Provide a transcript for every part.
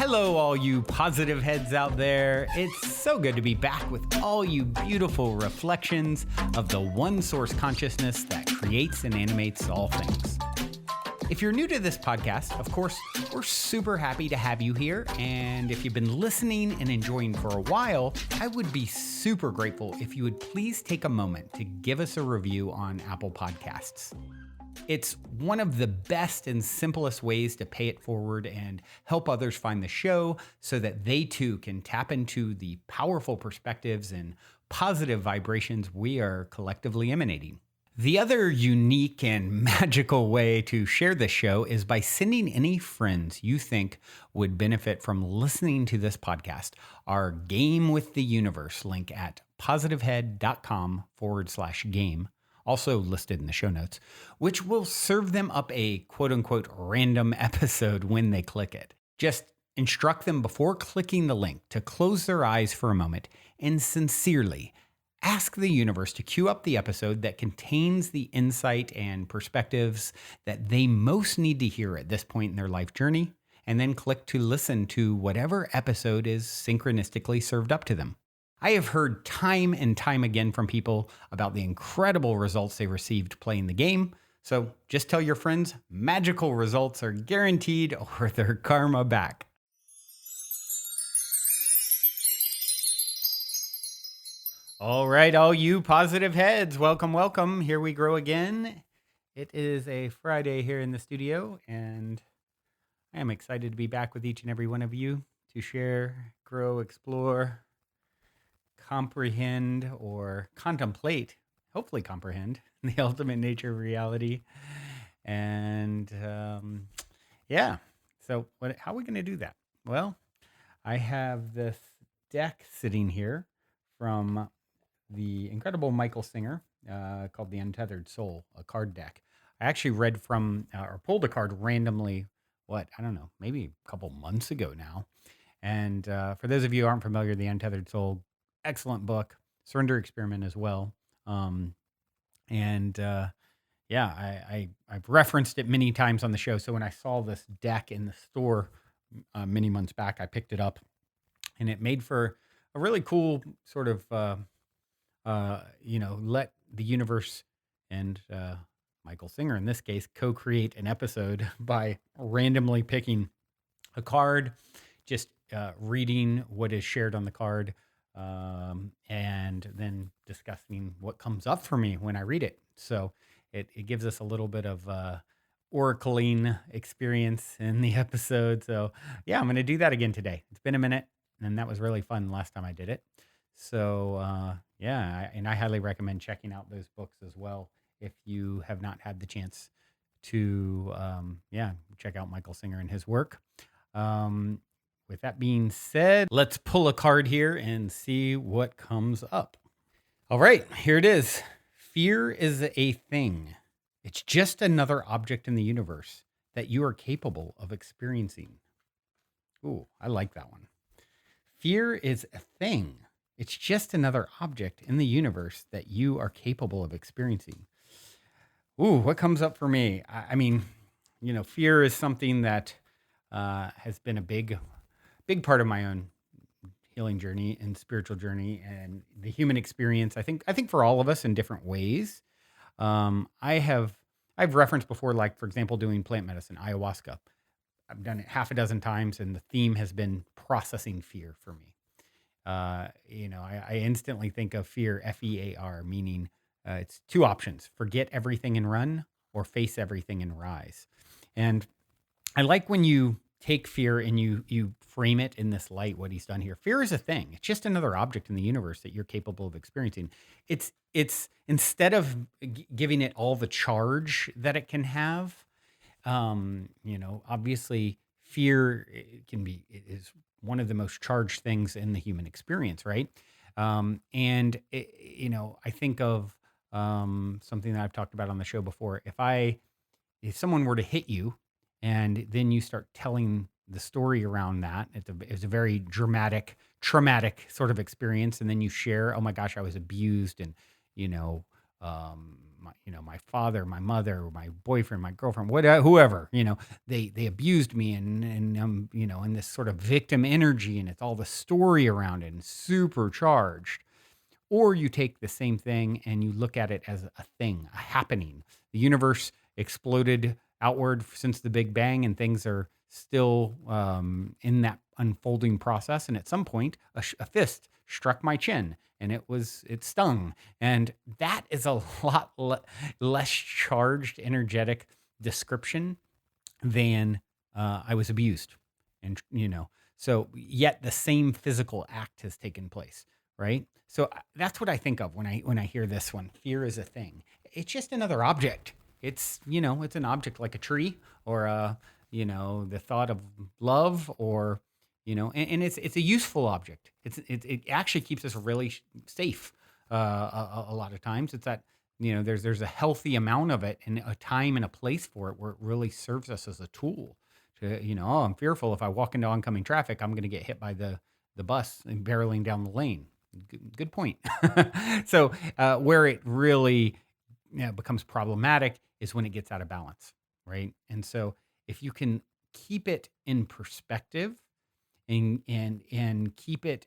Hello, all you positive heads out there. It's so good to be back with all you beautiful reflections of the one source consciousness that creates and animates all things. If you're new to this podcast, of course, we're super happy to have you here. And if you've been listening and enjoying for a while, I would be super grateful if you would please take a moment to give us a review on Apple Podcasts. It's one of the best and simplest ways to pay it forward and help others find the show so that they too can tap into the powerful perspectives and positive vibrations we are collectively emanating. The other unique and magical way to share this show is by sending any friends you think would benefit from listening to this podcast our Game with the Universe link at positivehead.com/game. Also listed in the show notes, which will serve them up a quote-unquote random episode when they click it. Just instruct them before clicking the link to close their eyes for a moment and sincerely ask the universe to cue up the episode that contains the insight and perspectives that they most need to hear at this point in their life journey, and then click to listen to whatever episode is synchronistically served up to them. I have heard time and time again from people about the incredible results they received playing the game. So just tell your friends magical results are guaranteed or their karma back. All right, all you positive heads, welcome, welcome. Here we grow again. It is a Friday here in the studio, and I am excited to be back with each and every one of you to share, grow, explore, comprehend or contemplate, hopefully comprehend the ultimate nature of reality. And so how are we going to do that? Well, I have this deck sitting here from the incredible Michael Singer called the Untethered Soul, a card deck. I actually read from or pulled a card randomly, maybe a couple months ago now. And for those of you who aren't familiar, the Untethered Soul, excellent book, surrender experiment as well. I've referenced it many times on the show. So when I saw this deck in the store many months back, I picked it up, and it made for a really cool sort of, let the universe and Michael Singer, in this case, co-create an episode by randomly picking a card, just reading what is shared on the card, and then discussing what comes up for me when I read it. So it gives us a little bit of oracling experience in the episode. So yeah, I'm going to do that again today. It's been a minute, and that was really fun last time I did it. So I highly recommend checking out those books as well if you have not had the chance to check out Michael Singer and his work. With that being said, let's pull a card here and see what comes up. All right, here it is. Fear is a thing. It's just another object in the universe that you are capable of experiencing. Ooh, I like that one. Fear is a thing. It's just another object in the universe that you are capable of experiencing. Ooh, what comes up for me? Fear is something that has been a big part of my own healing journey and spiritual journey and the human experience. I think for all of us in different ways. I've referenced before, like, for example, doing plant medicine, ayahuasca. I've done it half a dozen times, and the theme has been processing fear for me. I instantly think of fear, FEAR, meaning it's two options: forget everything and run, or face everything and rise. And I like when you take fear and you frame it in this light, what he's done here. Fear is a thing. It's just another object in the universe that you're capable of experiencing. It's instead of giving it all the charge that it can have, obviously fear is one of the most charged things in the human experience, right? I think of something that I've talked about on the show before. If someone were to hit you, and then you start telling the story around that, it's a very dramatic, traumatic sort of experience. And then you share, oh my gosh, I was abused, and my father, my mother, my boyfriend, my girlfriend, whatever, whoever, they abused me, and in this sort of victim energy, and it's all the story around it and supercharged. Or you take the same thing and you look at it as a thing, a happening. The universe exploded outward since the Big Bang, and things are still in that unfolding process. And at some point, a fist struck my chin, and it stung. And that is a lot less charged, energetic description than I was abused. And, so yet the same physical act has taken place, right? So that's what I think of when I hear this one. Fear is a thing. It's just another object. It's an object like a tree, or the thought of love, or and it's a useful object. It actually keeps us really safe. A lot of times, it's that there's a healthy amount of it, and a time and a place for it where it really serves us as a tool. To I'm fearful if I walk into oncoming traffic, I'm going to get hit by the bus and barreling down the lane. Good point. So where it really becomes problematic is when it gets out of balance, right? And so if you can keep it in perspective, and keep it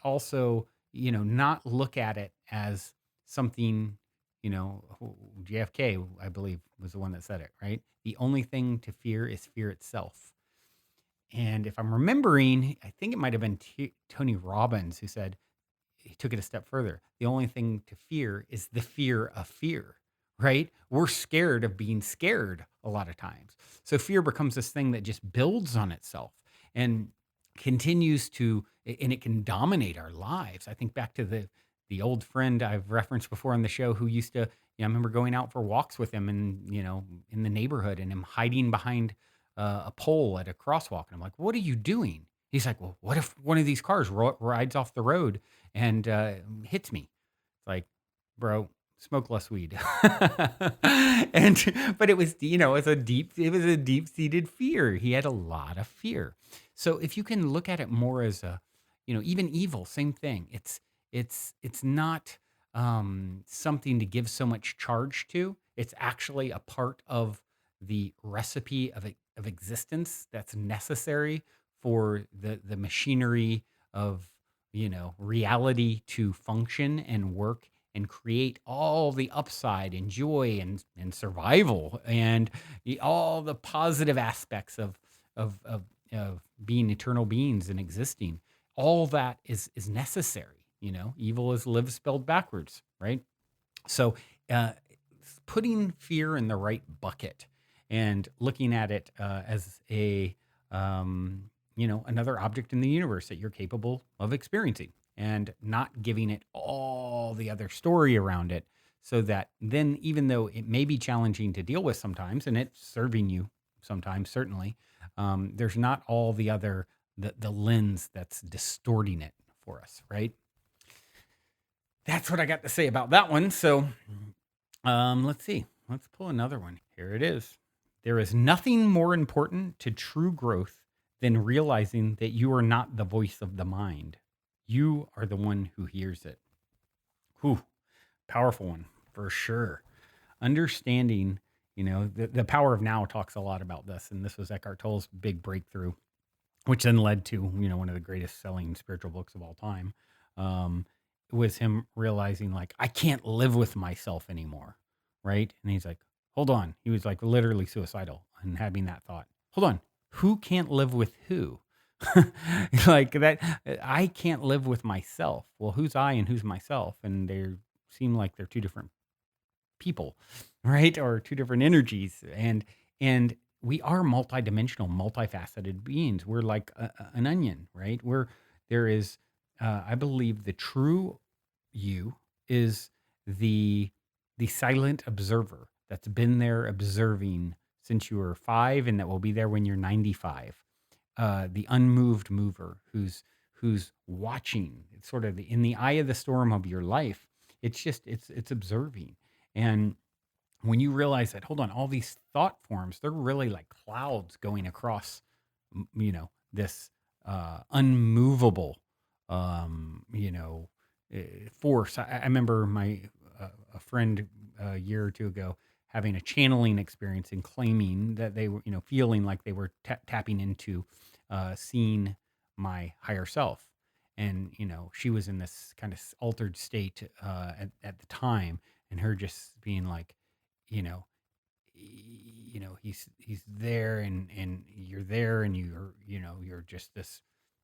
also, not look at it as something, JFK, I believe, was the one that said it, right? The only thing to fear is fear itself. And if I'm remembering, I think it might have been Tony Robbins who said, he took it a step further. The only thing to fear is the fear of fear, right? We're scared of being scared a lot of times. So fear becomes this thing that just builds on itself and continues to, and it can dominate our lives. I think back to the old friend I've referenced before on the show who used to, I remember going out for walks with him, and, in the neighborhood, and him hiding behind a pole at a crosswalk. And I'm like, what are you doing? He's like, well, what if one of these cars rides off the road and hits me? It's like, bro, smoke less weed. But it was, it was a deep-seated fear. He had a lot of fear. So if you can look at it more as a, even evil, same thing. It's not something to give so much charge to. It's actually a part of the recipe of existence that's necessary for the machinery of reality to function and work and create all the upside and joy and survival and all the positive aspects of being eternal beings and existing. All that is necessary. Evil is live spelled backwards, right? So putting fear in the right bucket and looking at it as a another object in the universe that you're capable of experiencing, and not giving it all the other story around it, so that then, even though it may be challenging to deal with sometimes, and it's serving you sometimes, certainly, there's not all the other, the lens that's distorting it for us, right? That's what I got to say about that one. So let's see. Let's pull another one. Here it is. There is nothing more important to true growth than realizing that you are not the voice of the mind. You are the one who hears it. Whew, powerful one for sure. Understanding, the power of now talks a lot about this. And this was Eckhart Tolle's big breakthrough, which then led to, one of the greatest selling spiritual books of all time. Was him realizing, like, I can't live with myself anymore, right? And he's like, hold on. He was like literally suicidal and having that thought. Hold on. Who can't live with who? Like that, I can't live with myself. Well, who's I and who's myself? And they seem like they're two different people, right? Or two different energies. And we are multidimensional, multifaceted beings. We're like an onion, right? There is, I believe, the true you is the silent observer that's been there observing since you were 5, and that will be there when you're 95. The unmoved mover who's watching. It's sort of in the eye of the storm of your life. It's just it's observing. And when you realize that, hold on, all these thought forms, they're really like clouds going across, this unmovable, force. I remember my a friend a year or two ago having a channeling experience and claiming that they were, feeling like they were tapping into seeing my higher self. And, she was in this kind of altered state at the time, and her just being like, you know, he's there, and you're there, and you're just this,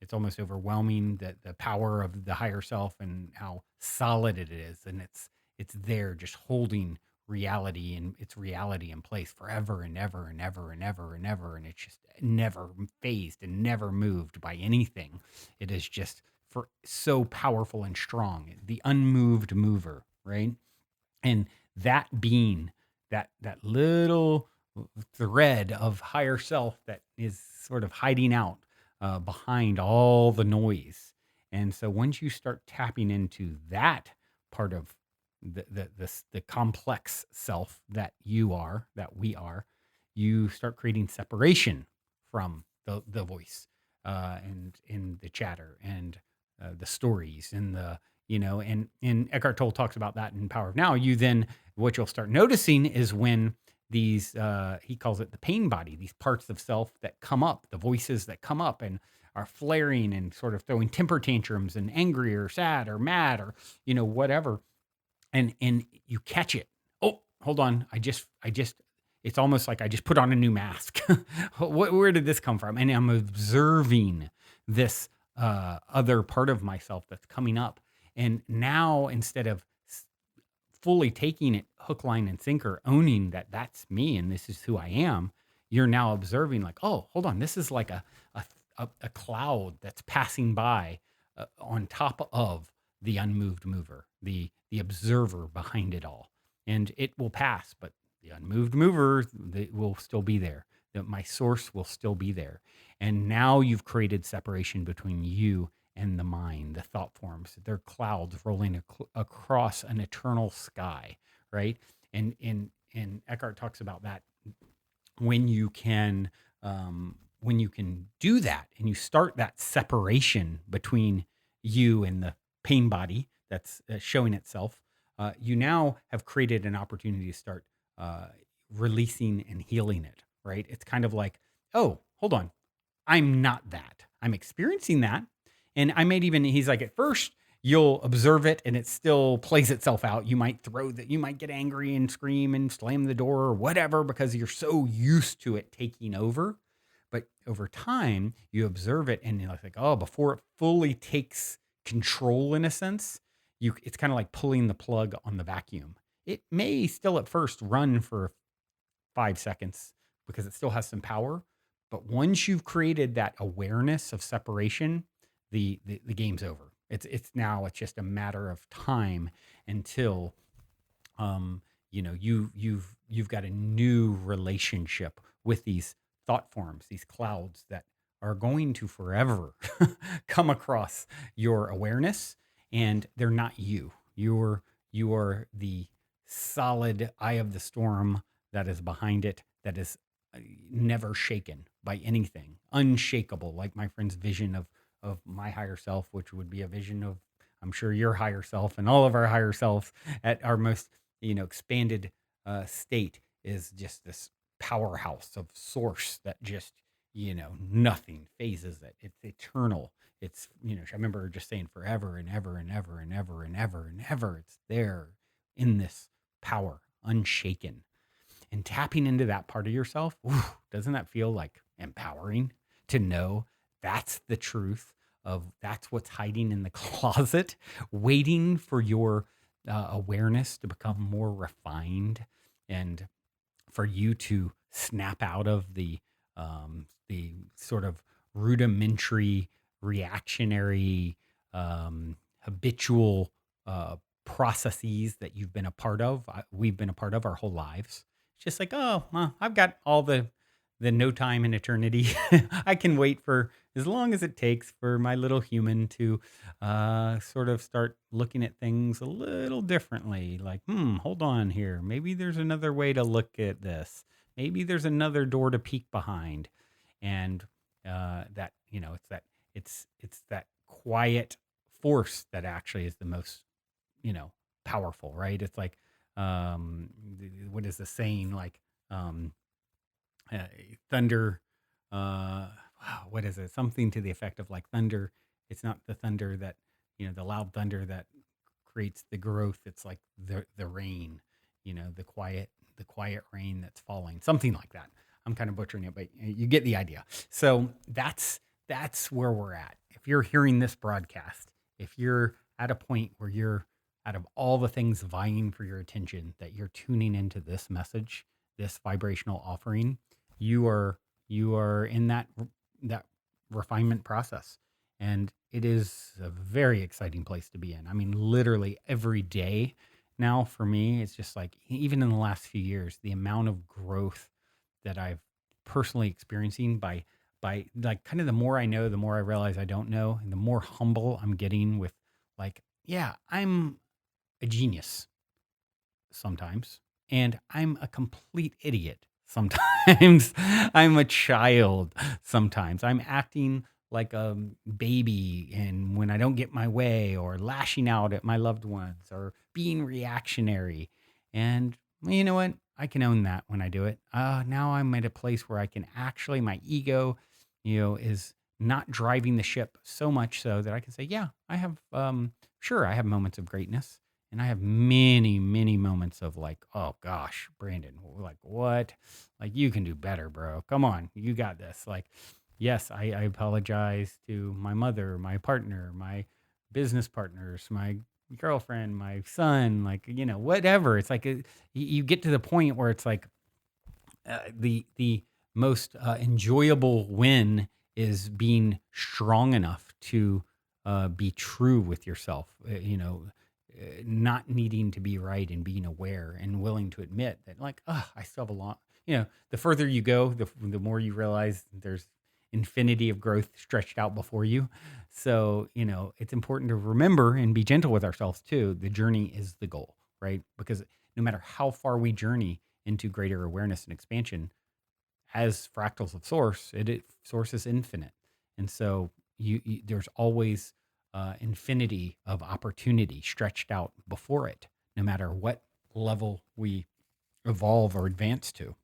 it's almost overwhelming, that the power of the higher self and how solid it is, and it's there just holding reality, and its reality in place forever and ever and ever and ever and ever, and it's just never phased and never moved by anything. It is just for so powerful and strong, the unmoved mover, right? And that being, that little thread of higher self that is sort of hiding out behind all the noise. And so once you start tapping into that part of the complex self that you are, that we are, you start creating separation from the voice, and in the chatter, and the stories, and and Eckhart Tolle talks about that in Power of Now. What you'll start noticing is when these, he calls it the pain body, these parts of self that come up, the voices that come up and are flaring and sort of throwing temper tantrums, and angry or sad or mad, or whatever, and you catch it. Oh, hold on, I just it's almost like I just put on a new mask. Where did this come from? And I'm observing this other part of myself that's coming up. And now, instead of fully taking it hook, line, and sinker, owning that that's me and this is who I am, you're now observing, like, oh, hold on, this is like a cloud that's passing by on top of the unmoved mover, the observer behind it all, and it will pass, but the unmoved mover, will still be there. My source will still be there. And now you've created separation between you and the mind, the thought forms. They're clouds rolling across an eternal sky, right? And Eckhart talks about that. When you can do that, and you start that separation between you and the pain body that's showing itself, you now have created an opportunity to start releasing and healing it, right? It's kind of like, oh, hold on, I'm not that. I'm experiencing that. And I might even, he's like, at first you'll observe it and it still plays itself out. You might you might get angry and scream and slam the door or whatever, because you're so used to it taking over. But over time, you observe it, and you're like, oh, before it fully takes control, in a sense, it's kind of like pulling the plug on the vacuum. It may still at first run for 5 seconds because it still has some power. But once you've created that awareness of separation, the game's over. It's just a matter of time until you've got a new relationship with these thought forms, these clouds that are going to forever come across your awareness, and they're not you. You're the solid eye of the storm that is behind it, that is never shaken by anything, unshakable, like my friend's vision of my higher self, which would be a vision of, I'm sure, your higher self and all of our higher selves at our most expanded state, is just this powerhouse of source that just nothing phases it. It's eternal. It's I remember her just saying forever and ever and ever and ever and ever and ever. It's there in this power, unshaken. And tapping into that part of yourself, doesn't that feel like empowering to know that's the truth of, that's what's hiding in the closet, waiting for your awareness to become more refined, and for you to snap out of the sort of rudimentary, reactionary, habitual processes that you've been a part of. We've been a part of our whole lives. It's just like, oh, well, I've got all the no time in eternity. I can wait for as long as it takes for my little human to sort of start looking at things a little differently. Like, hold on here. Maybe there's another way to look at this. Maybe there's another door to peek behind. And that, it's that quiet force that actually is the most, powerful, right? It's like, what is the saying? Like, um, uh, thunder, what is it? Something to the effect of like thunder. It's not the thunder that, the loud thunder that creates the growth. It's like the rain, the quiet rain that's falling, something like that. I'm kind of butchering it, but you get the idea. So that's where we're at. If you're hearing this broadcast, if you're at a point where you're, out of all the things vying for your attention, that you're tuning into this message, this vibrational offering, you are in that refinement process, and it is a very exciting place to be in. I mean, literally every day now for me, it's just like, even in the last few years, the amount of growth that I've personally experiencing by like, kind of, the more I know, the more I realize I don't know, and the more humble I'm getting with, like, yeah, I'm a genius sometimes, and I'm a complete idiot sometimes. I'm a child sometimes. I'm acting like a baby, and when I don't get my way, or lashing out at my loved ones, or being reactionary. And you know what? I can own that when I do it. Now I'm at a place where I can actually, my ego, is not driving the ship so much so that I can say, yeah, I have, sure, I have moments of greatness. And I have many, many moments of like, oh gosh, Brandon, like, what? Like, you can do better, bro. Come on, you got this. Like, yes, I apologize to my mother, my partner, my business partners, my girlfriend, my son, like, whatever. It's like, you get to the point where it's like, the most enjoyable win is being strong enough to be true with yourself. Not needing to be right, and being aware and willing to admit that, like, I still have a lot. The further you go, the more you realize there's infinity of growth stretched out before you. So, it's important to remember and be gentle with ourselves too. The journey is the goal, right? Because no matter how far we journey into greater awareness and expansion, as fractals of source, source is infinite. And so there's always infinity of opportunity stretched out before it, no matter what level we evolve or advance to.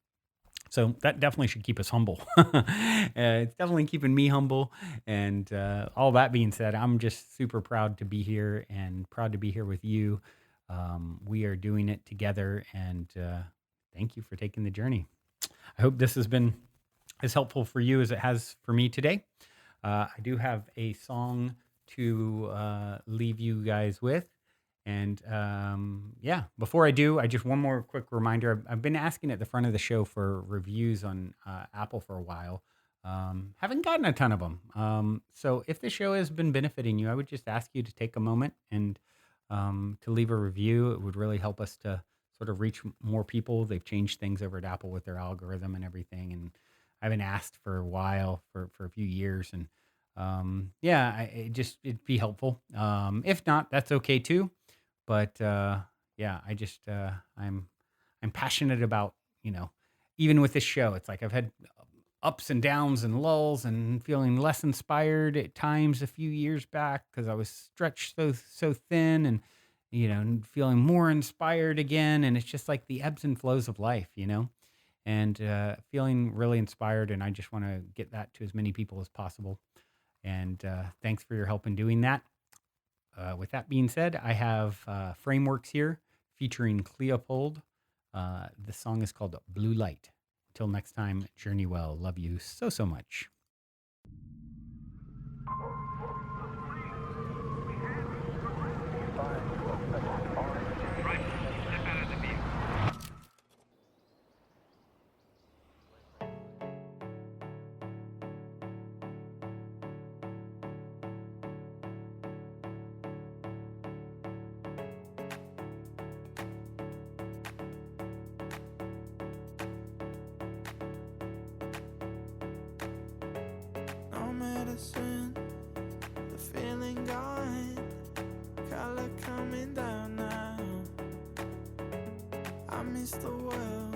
So that definitely should keep us humble. It's definitely keeping me humble. And all that being said, I'm just super proud to be here, and proud to be here with you. We are doing it together, and thank you for taking the journey. I hope this has been as helpful for you as it has for me today. I do have a song to leave you guys with. And yeah, before I do, I just, one more quick reminder. I've been asking at the front of the show for reviews on Apple for a while. Haven't gotten a ton of them. So if the show has been benefiting you, I would just ask you to take a moment and to leave a review. It would really help us to sort of reach more people. They've changed things over at Apple with their algorithm and everything. And I've been asked for a while, for a few years. And yeah, it'd be helpful. If not, that's okay too. But yeah, I'm passionate about, even with this show, it's like I've had ups and downs and lulls, and feeling less inspired at times a few years back because I was stretched so thin, and and feeling more inspired again. And it's just like the ebbs and flows of life, and feeling really inspired. And I just want to get that to as many people as possible. And thanks for your help in doing that. With that being said, I have Frameworks here featuring Cleopold. The song is called Blue Light. Until next time, journey well. Love you so much. No medicine, the feeling gone, color coming down now. I miss the world,